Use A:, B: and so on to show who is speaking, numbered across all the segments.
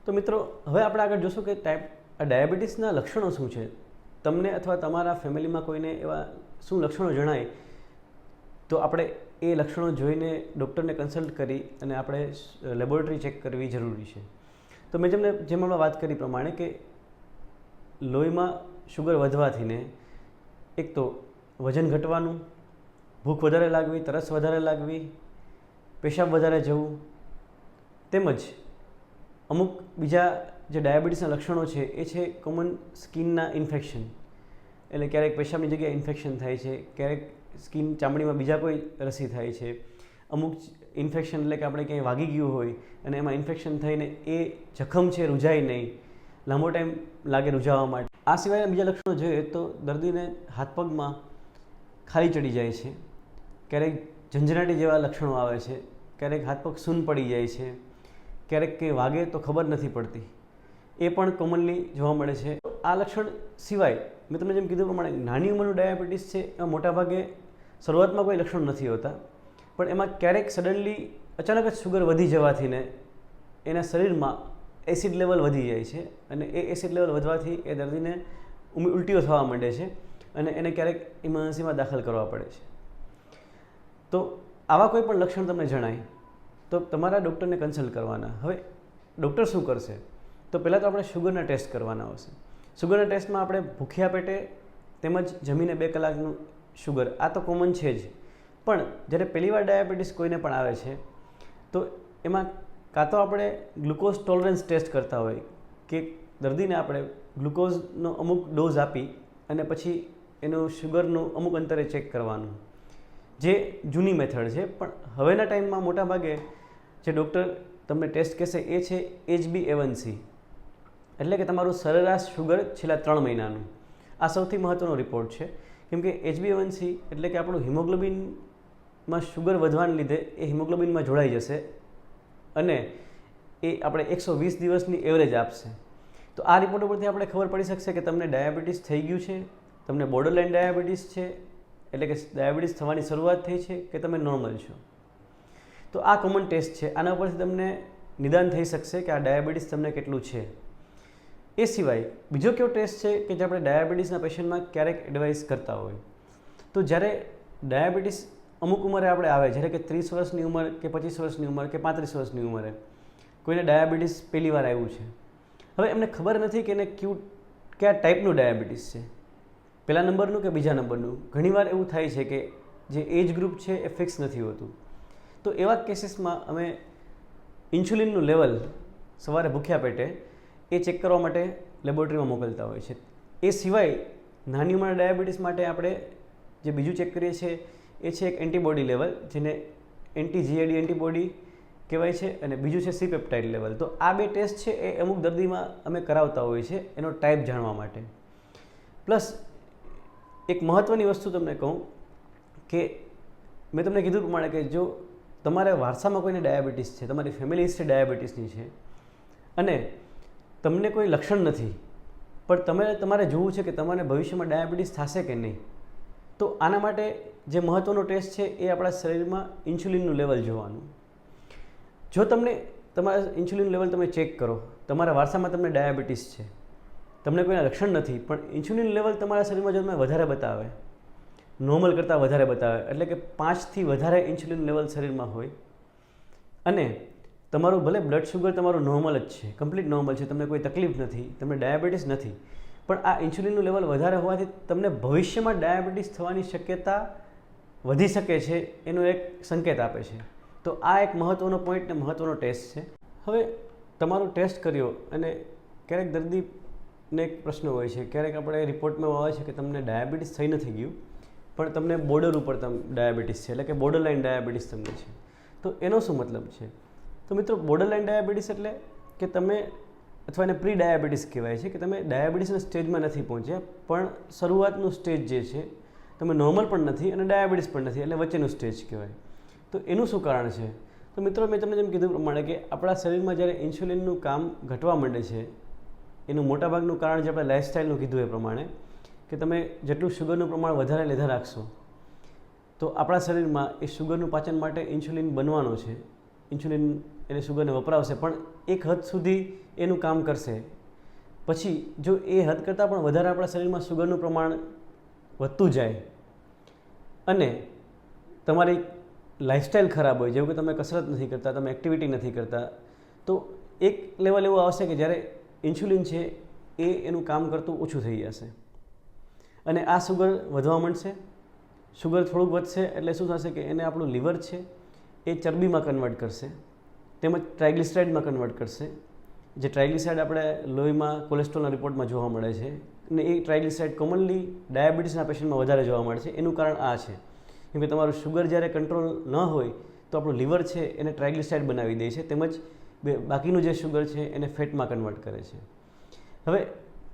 A: તો મિત્રો હવે આપણે આગળ જોશું કે ડાયાબિટીસના લક્ષણો શું છે. તમને અથવા તમારા ફેમિલીમાં કોઈને એવા શું લક્ષણો જણાય તો આપણે એ લક્ષણો જોઈને ડૉક્ટરને કન્સલ્ટ કરી અને આપણે લેબોરેટરી ચેક કરવી જરૂરી છે. તો મેં જેમ હમણાં વાત કરી પ્રમાણે કે લોહીમાં શુગર વધવાથીને એક તો વજન ઘટવાનું, ભૂખ વધારે લાગવી, તરસ વધારે લાગવી, પેશાબ વધારે જવું, તેમજ અમુક બીજા જે ડાયાબિટીસના લક્ષણો છે એ છે કોમન સ્કિનના ઇન્ફેક્શન. એટલે ક્યારેક પેશાબની જગ્યાએ ઇન્ફેક્શન થાય છે, ક્યારેક સ્કિન ચામડીમાં બીજા કોઈ રસી થાય છે, અમુક ઇન્ફેક્શન એટલે કે આપણે ક્યાંય વાગી ગયું હોય અને એમાં ઇન્ફેક્શન થઈને એ જખમ છે રૂઝાય નહીં, લાંબો ટાઈમ લાગે રૂઝાવા માટે. આ સિવાયના બીજા લક્ષણો જોઈએ તો દર્દીને હાથ પગમાં ખાલી ચડી જાય છે, ક્યારેક ઝંઝનાટી જેવા લક્ષણો આવે છે, ક્યારેક હાથ પગ સૂન પડી જાય છે, ક્યારેક કંઈ વાગે તો ખબર નથી પડતી, એ પણ કોમનલી જોવા મળે છે. આ લક્ષણ સિવાય મેં તમને જેમ કીધું પ્રમાણે નાની ઉંમરનું ડાયાબિટીસ છે એમાં મોટાભાગે શરૂઆતમાં કોઈ લક્ષણ નથી હોતા, પણ એમાં ક્યારેક સડનલી અચાનક જ શુગર વધી જવાથી ને એના શરીરમાં એસિડ લેવલ વધી જાય છે અને એ એસિડ લેવલ વધવાથી એ દર્દીને ઉલટીઓ થવા માંડે છે અને એને ક્યારેક ઇમરજન્સીમાં દાખલ કરવા પડે છે. તો આવા કોઈ પણ લક્ષણ તમને જણાય તો તમારા ડૉક્ટરને કન્સલ્ટ કરવાના. હવે ડૉક્ટર શું કરશે તો પહેલાં તો આપણે શુગરના ટેસ્ટ કરવાના આવશે. શુગરના ટેસ્ટમાં આપણે ભૂખ્યા પેટે તેમજ જમીને 2 કલાકનું શુગર, આ તો કોમન છે જ, પણ જ્યારે પહેલીવાર ડાયાબિટીસ કોઈને પણ આવે છે તો એમાં કાં તો આપણે ગ્લુકોઝ ટોલરન્સ ટેસ્ટ કરતા હોય કે દર્દીને આપણે ગ્લુકોઝનો અમુક ડોઝ આપી અને પછી એનું શુગરનું અમુક અંતરે ચેક કરવાનું, જે જૂની મેથડ છે. પણ હવેના ટાઈમમાં મોટાભાગે જે ડૉક્ટર તમને ટેસ્ટ કહેશે એ છે HbA1c, એટલે કે તમારું સરેરાશ શુગર છેલ્લા 3 મહિનાનું. આ સૌથી મહત્ત્વનો રિપોર્ટ છે, કેમ કે HbA1c એટલે કે આપણું હિમોગ્લોબિનમાં શુગર વધવાને લીધે એ હિમોગ્લોબિનમાં જોડાઈ જશે અને એ આપણે 120 દિવસની એવરેજ આપશે. તો આ રિપોર્ટ ઉપરથી આપણે ખબર પડી શકશે કે તમને ડાયાબિટીસ થઈ ગયું છે, તમને બોર્ડરલાઇન ડાયાબિટીસ છે એટલે કે ડાયાબિટીસ થવાની શરૂઆત થઈ છે કે તમે નોર્મલ છો. તો આ કોમન ટેસ્ટ છે, આના ઉપરથી તમને નિદાન થઈ શકશે કે આ ડાયાબિટીસ તમને કેટલું છે. એ સિવાય બીજો કયો ટેસ્ટ છે કે જે આપણે ડાયાબિટીસના પેશન્ટમાં ક્યારેક એડવાઇસ કરતા હોય તો જ્યારે ડાયાબિટીસ અમુક ઉંમરે આપણે આવે, જ્યારે કે 30 વર્ષની ઉંમર કે 25 વર્ષની ઉંમર કે 35 વર્ષની ઉંમરે કોઈને ડાયાબિટીસ પહેલી વાર આવ્યું છે. હવે એમને ખબર નથી કે એને કયા ટાઈપનું ડાયાબિટીસ છે, પહેલા નંબરનું કે બીજા નંબરનું. ઘણીવાર એવું થાય છે કે જે એજ ગ્રુપ છે એ ફિક્સ નથી હોતું. તો એવા કેસીસમાં અમે ઇન્સ્યુલિનનું લેવલ સવારે ભૂખ્યા પેટે એ ચેક કરવા માટે લેબોરેટરીમાં મોકલતા હોય છે. એ સિવાય નાની ઉંમરના ડાયાબિટીસ માટે આપણે જે બીજું ચેક કરીએ છીએ એ છે એક એન્ટીબોડી લેવલ, જેને anti-GAD એન્ટીબોડી કહેવાય છે, અને બીજું છે C-પેપ્ટાઇડ લેવલ. તો આ 2 ટેસ્ટ છે એ અમુક દર્દીમાં અમે કરાવતા હોઈએ છીએ એનો ટાઈપ જાણવા માટે. પ્લસ એક મહત્ત્વની વસ્તુ તમને કહું કે મેં તમને કીધું પ્રમાણે કે જો તમારે વારસામાં કોઈને ડાયાબિટીસ છે, તમારી ફેમિલી હિસ્ટ્રી ડાયાબિટીસની છે અને તમને કોઈ લક્ષણ નથી, પણ તમારે જોવું છે કે તમારે ભવિષ્યમાં ડાયાબિટીસ થશે કે નહીં, તો આના માટે જે મહત્ત્વનો ટેસ્ટ છે એ આપણા શરીરમાં ઇન્સ્યુલિનનું લેવલ જોવાનું. જો તમને તમારા ઇન્સ્યુલિન લેવલ તમે ચેક કરો, તમારા વારસામાં તમને ડાયાબિટીસ છે, તમને કોઈના લક્ષણ નથી, પણ ઇન્સ્યુલિન લેવલ તમારા શરીરમાં જો તમે વધારે બતાવે, નોર્મલ કરતાં વધારે બતાવે, એટલે કે 5થી વધારે ઇન્સ્યુલિન લેવલ શરીરમાં હોય અને તમારું ભલે બ્લડ શુગર તમારું નોર્મલ જ છે, કમ્પ્લીટ નોર્મલ છે, તમને કોઈ તકલીફ નથી, તમને ડાયાબિટીસ નથી, પણ આ ઇન્સ્યુલિનનું લેવલ વધારે હોવાથી તમને ભવિષ્યમાં ડાયાબિટીસ થવાની શક્યતા વધી શકે છે, એનો એક સંકેત આપે છે. તો આ એક મહત્ત્વનો પોઈન્ટ ને મહત્ત્વનો ટેસ્ટ છે. હવે તમારું ટેસ્ટ કર્યો અને ક્યારેક દર્દીને એક પ્રશ્ન હોય છે, ક્યારેક આપણે રિપોર્ટમાં આવે છે કે તમને ડાયાબિટીસ થઈ નથી ગયું પણ તમને બોર્ડર ઉપર ડાયાબિટીસ છે, એટલે કે બોર્ડરલાઇન ડાયાબિટીસ તમને છે. તો એનો શું મતલબ છે? તો મિત્રો, બોર્ડરલાઇન ડાયાબિટીસ એટલે કે તમે, અથવા એને પ્રી ડાયાબિટીસ કહેવાય છે, કે તમે ડાયાબિટીસના સ્ટેજમાં નથી પહોંચ્યા પણ શરૂઆતનું સ્ટેજ જે છે, તમે નોર્મલ પણ નથી અને ડાયાબિટીસ પણ નથી, એટલે વચ્ચેનું સ્ટેજ કહેવાય. તો એનું શું કારણ છે? તો મિત્રો, મેં તમને જેમ કીધું પ્રમાણે કે આપણા શરીરમાં જ્યારે ઇન્સ્યુલિનનું કામ ઘટવા માંડે છે એનું મોટાભાગનું કારણ જે આપણે લાઇફસ્ટાઈલનું કીધું એ પ્રમાણે કે તમે જેટલું શુગરનું પ્રમાણ વધારે લીધા રાખશો તો આપણા શરીરમાં એ શુગરનું પાચન માટે ઇન્સ્યુલિન બનવાનો છે, ઇન્સ્યુલિન એને શુગરને વપરાવશે, પણ એક હદ સુધી એનું કામ કરશે. પછી જો એ હદ કરતાં પણ વધારે આપણા શરીરમાં શુગરનું પ્રમાણ વધતું જાય અને તમારી લાઇફસ્ટાઈલ ખરાબ હોય, જેવું કે તમે કસરત નથી કરતા, તમે એક્ટિવિટી નથી કરતા, તો એક લેવલ એવું આવશે કે જ્યારે ઇન્સ્યુલિન છે એ એનું કામ કરતું ઓછું થઈ જશે અને આ શુગર વધવા માંડશે. શુગર થોડુંક વધશે એટલે શું થશે કે એને આપણું લીવર છે એ ચરબીમાં કન્વર્ટ કરશે, તેમજ ટ્રાઇગ્લિસરાઇડમાં કન્વર્ટ કરશે. જે ટ્રાઇગ્લિસરાઇડ આપણે લોહીમાં કોલેસ્ટ્રોલના રિપોર્ટમાં જોવા મળે છે અને એ ટ્રાઇગ્લિસરાઇડ કોમનલી ડાયાબિટીસના પેશન્ટમાં વધારે જોવા મળે છે. એનું કારણ આ છે કેમ કે તમારું શુગર જ્યારે કંટ્રોલ ન હોય તો આપણું લીવર છે એને ટ્રાઇગ્લિસરાઇડ બનાવી દે છે, તેમજ બાકીનું જે શુગર છે એને ફેટમાં કન્વર્ટ કરે છે. હવે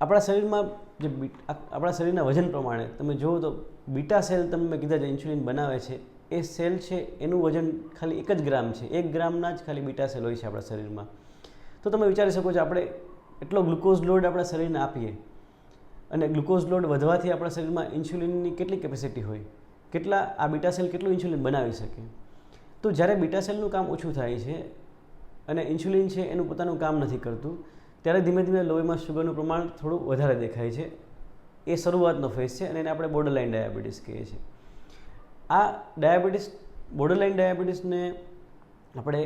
A: આપણા શરીરમાં જે આપણા શરીરના વજન પ્રમાણે તમે જુઓ તો બીટા સેલ તમે કીધા જે ઇન્સ્યુલિન બનાવે છે એ સેલ છે એનું વજન ખાલી 1 જ ગ્રામ છે. 1 ગ્રામના જ ખાલી બીટા સેલ હોય છે આપણા શરીરમાં. તો તમે વિચારી શકો છો આપણે એટલો ગ્લુકોઝ લોડ આપણા શરીરને આપીએ અને ગ્લુકોઝ લોડ વધવાથી આપણા શરીરમાં ઇન્સ્યુલિનની કેટલી કેપેસિટી હોય, કેટલા આ બીટા સેલ કેટલું ઇન્સ્યુલિન બનાવી શકે. તો જ્યારે બીટા સેલનું કામ ઓછું થાય છે અને ઇન્સ્યુલિન છે એનું પોતાનું કામ નથી કરતું, ત્યારે ધીમે ધીમે લોહીમાં શુગરનું પ્રમાણ થોડું વધારે દેખાય છે. એ શરૂઆતનો ફેઝ છે અને એને આપણે બોર્ડરલાઇન ડાયાબિટીસ કહીએ છીએ. આ ડાયાબિટીસ બોર્ડરલાઇન ડાયાબિટીસને આપણે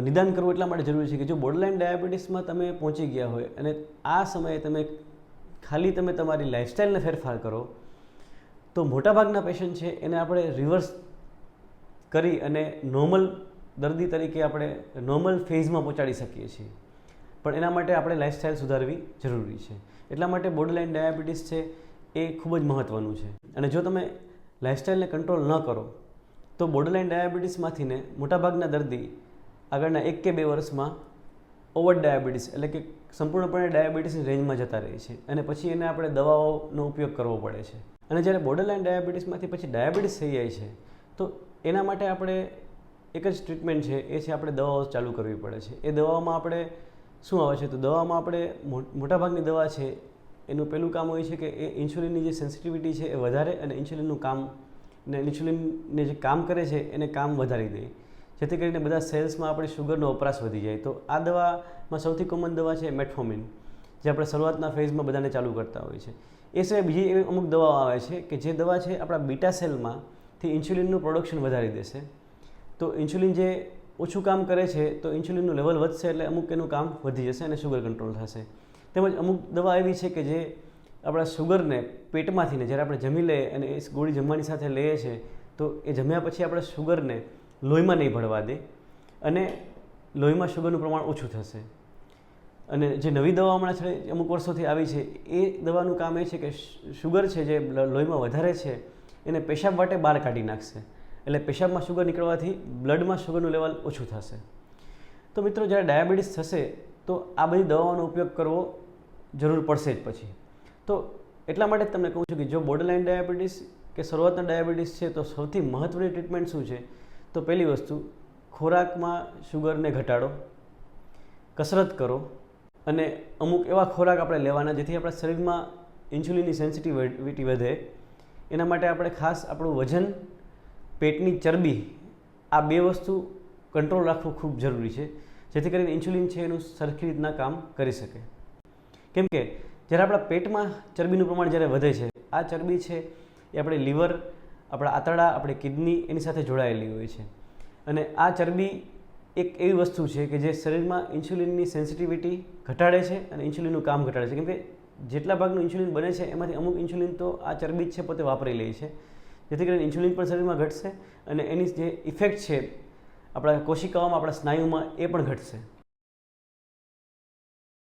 A: નિદાન કરવું એટલા માટે જરૂરી છે કે જો બોર્ડરલાઇન ડાયાબિટીસમાં તમે પહોંચી ગયા હોય અને આ સમયે તમે તમારી લાઇફસ્ટાઈલને ફેરફાર કરો તો મોટાભાગના પેશન્ટ છે એને આપણે રિવર્સ કરી અને નોર્મલ દર્દી તરીકે આપણે નોર્મલ ફેઝમાં પહોંચાડી શકીએ છીએ. પણ એના માટે આપણે લાઇફસ્ટાઈલ સુધારવી જરૂરી છે. એટલા માટે બોર્ડરલાઇન ડાયાબિટીસ છે એ ખૂબ જ મહત્ત્વનું છે. અને જો તમે લાઇફસ્ટાઈલને કંટ્રોલ ન કરો તો બોર્ડરલાઇન ડાયાબિટીસમાંથીને મોટાભાગના દર્દી આગળના 1 કે 2 વર્ષમાં ઓવર ડાયાબિટીસ એટલે કે સંપૂર્ણપણે ડાયાબિટીસની રેન્જમાં જતા રહે છે અને પછી એને આપણે દવાઓનો ઉપયોગ કરવો પડે છે. અને જ્યારે બોર્ડરલાઇન ડાયાબિટીસમાંથી પછી ડાયાબિટીસ થઈ જાય છે તો એના માટે આપણે એક જ ટ્રીટમેન્ટ છે એ છે આપણે દવાઓ ચાલુ કરવી પડે છે. એ દવાઓમાં આપણે શું આવે છે તો દવામાં આપણે મોટાભાગની દવા છે એનું પહેલું કામ હોય છે કે એ ઇન્સ્યુલિનની જે સેન્સિટિવિટી છે એ વધારે અને ઇન્સ્યુલિનનું કામ ને ઇન્સ્યુલિનને જે કામ કરે છે એને કામ વધારી દે, જેથી કરીને બધા સેલ્સમાં આપણી શુગરનો વપરાશ વધી જાય. તો આ દવામાં સૌથી કોમન દવા છે મેટફોર્મિન, જે આપણે શરૂઆતના ફેઝમાં બધાને ચાલુ કરતા હોય છે. એ સિવાય બીજી એવી અમુક દવાઓ આવે છે કે જે દવા છે આપણા બીટા સેલમાંથી ઇન્સ્યુલિનનું પ્રોડક્શન વધારી દેશે. તો ઇન્સ્યુલિન જે ઓછું કામ કરે છે તો ઇન્સ્યુલિનનું લેવલ વધશે એટલે અમુક એનું કામ વધી જશે અને શુગર કંટ્રોલ થશે. તેમજ અમુક દવા એવી છે કે જે આપણા શુગરને પેટમાંથીને જ્યારે આપણે જમી લઈએ અને એ ગોળી જમવાની સાથે લઈએ છીએ તો એ જમ્યા પછી આપણે શુગરને લોહીમાં નહીં ભળવા દે અને લોહીમાં શુગરનું પ્રમાણ ઓછું થશે. અને જે નવી દવા હમણાં છે અમુક વર્ષોથી આવી છે એ દવાનું કામ એ છે કે શુગર છે જે લોહીમાં વધારે છે એને પેશાબ વાટે બહાર કાઢી નાખશે, એટલે પેશાબમાં શુગર નીકળવાથી બ્લડમાં શુગરનું લેવલ ઓછું થશે. તો મિત્રો જ્યારે ડાયાબિટીસ થશે તો આ બધી દવાઓનો ઉપયોગ કરવો જરૂર પડશે જ પછી. તો એટલા માટે જ તમને કહું છું કે જો બોર્ડરલાઇન ડાયાબિટીસ કે શરૂઆતના ડાયાબિટીસ છે તો સૌથી મહત્ત્વની ટ્રીટમેન્ટ શું છે તો પહેલી વસ્તુ ખોરાકમાં શુગરને ઘટાડો, કસરત કરો અને અમુક એવા ખોરાક આપણે લેવાના જેથી આપણા શરીરમાં ઇન્સ્યુલિનની સેન્સિટિવિટી વધે. એના માટે આપણે ખાસ આપણું વજન, પેટની ચરબી આ 2 વસ્તુ કંટ્રોલ રાખવું ખૂબ જરૂરી છે, જેથી કરીને ઇન્સ્યુલિન છે એનું સરખી રીતના કામ કરી શકે. કેમ કે જ્યારે આપણા પેટમાં ચરબીનું પ્રમાણ જ્યારે વધે છે આ ચરબી છે એ આપણે લીવર, આપણા આંતરડા, આપણી કિડની એની સાથે જોડાયેલી હોય છે. અને આ ચરબી એક એવી વસ્તુ છે કે જે શરીરમાં ઇન્સ્યુલિનની સેન્સિટિવિટી ઘટાડે છે અને ઇન્સ્યુલિનનું કામ ઘટાડે છે. કેમ કે જેટલા ભાગનું ઇન્સ્યુલિન બને છે એમાંથી અમુક ઇન્સ્યુલિન તો આ ચરબી જ છે પોતે વાપરી લે છે, જેથી કરીને ઇન્સ્યુલિન પણ શરીરમાં ઘટશે અને એની જે ઇફેક્ટ છે આપણા કોશિકાઓમાં, આપણા સ્નાયુમાં એ પણ ઘટશે.